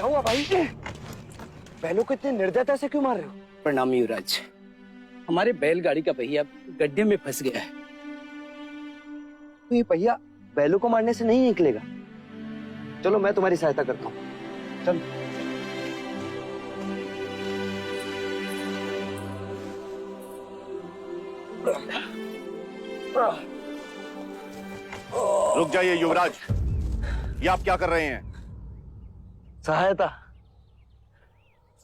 क्या हुआ भाई? बैलों को इतने निर्दयता से क्यों मार रहे हो? प्रणाम युवराज। हमारे बैलगाड़ी का पहिया गड्ढे में फंस गया है। तो ये पहिया बैलों को मारने से नहीं निकलेगा। चलो मैं तुम्हारी सहायता करता हूँ। चलो। रुक जाइए युवराज, ये आप क्या कर रहे हैं? सहायता।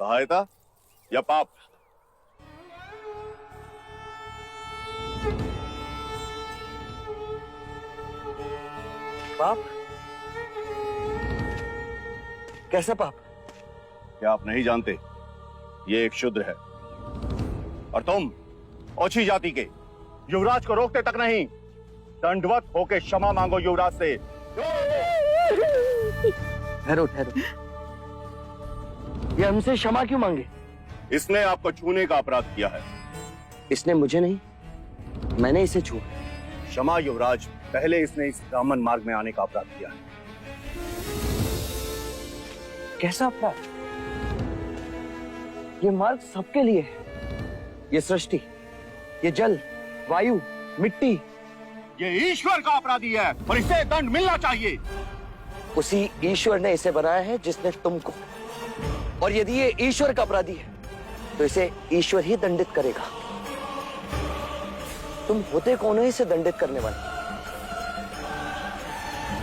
सहायता या पाप? पाप? कैसा पाप? क्या आप नहीं जानते? ये एक शूद्र है और तुम ओछी जाति के युवराज को रोकते तक नहीं, दंडवत होके क्षमा मांगो युवराज से। ठहरो ठहरो, ये हमसे क्षमा क्यों मांगे? इसने आपको छूने का अपराध किया है। इसने मुझे नहीं, मैंने इसे छुआ। क्षमा युवराज, पहले इसने इस ब्राह्मण मार्ग में आने का अपराध किया है। कैसा अपराध? ये मार्ग सबके लिए है। ये सृष्टि, ये जल, वायु, मिट्टी, ये ईश्वर का अपराधी है और इसे दंड मिलना चाहिए। उसी ईश्वर ने इसे बनाया है जिसने तुमको। और यदि ये ईश्वर का अपराधी है तो इसे ईश्वर ही दंडित करेगा। तुम होते कौन हो इसे दंडित करने वाले?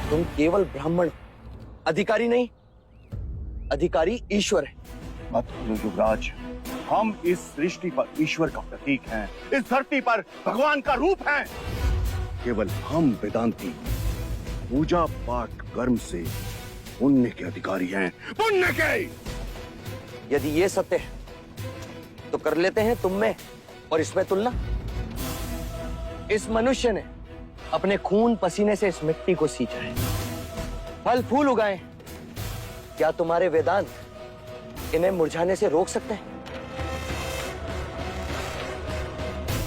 तुम केवल ब्राह्मण, अधिकारी नहीं। अधिकारी ईश्वर है। मत भूलो युवराज, हम इस सृष्टि पर ईश्वर का प्रतीक हैं, इस धरती पर भगवान का रूप हैं। केवल हम वेदांती पूजा पाठ कर्म से पुण्य के अधिकारी हैं, पुण्य के। यदि ये सत्य है तो कर लेते हैं तुम में और इसमें तुलना। इस मनुष्य ने अपने खून पसीने से इस मिट्टी को सींचा है, फल फूल उगाए। क्या तुम्हारे वेदांत इन्हें मुरझाने से रोक सकते हैं?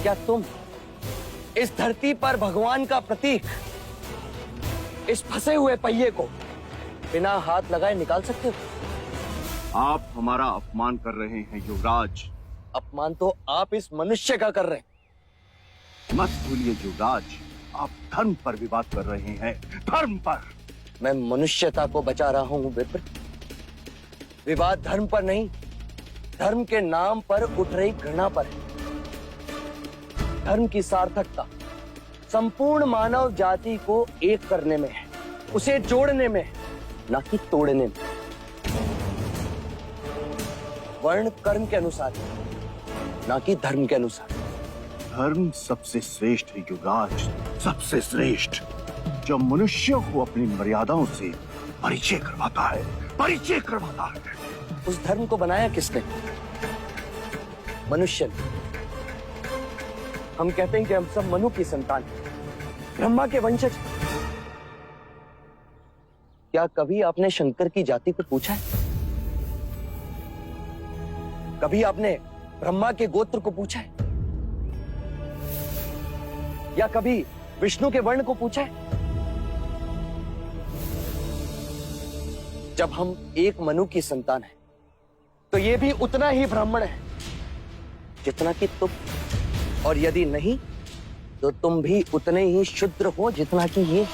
क्या तुम इस धरती पर भगवान का प्रतीक, इस फंसे हुए पहिए को बिना हाथ लगाए निकाल सकते हो? आप हमारा अपमान कर रहे हैं युवराज। अपमान तो आप इस मनुष्य का कर रहे हैं। मत भूलिए युवराज, आप धर्म पर विवाद कर रहे हैं, धर्म पर। मैं मनुष्यता को बचा रहा हूं विप्र। विवाद धर्म पर नहीं, धर्म के नाम पर उठ रही घृणा पर है। धर्म की सार्थकता संपूर्ण मानव जाति को एक करने में है, उसे जोड़ने में, ना कि तोड़ने में। वर्ण कर्म के अनुसार, ना कि धर्म के अनुसार। धर्म सबसे श्रेष्ठ है युवराज, सबसे श्रेष्ठ, जो मनुष्य को अपनी मर्यादाओं से परिचय करवाता है, परिचय करवाता है। उस धर्म को बनाया किसने? मनुष्य ने। हम कहते हैं कि हम सब मनु की संतान हैं, ब्रह्मा के वंशज। क्या कभी आपने शंकर की जाति को पूछा है? कभी आपने ब्रह्मा के गोत्र को पूछा है? या कभी विष्णु के वर्ण को पूछा है? जब हम एक मनु की संतान हैं, तो ये भी उतना ही ब्राह्मण है जितना कि तुम। और यदि नहीं तो तुम भी उतने ही शूद्र हो जितना कि ये।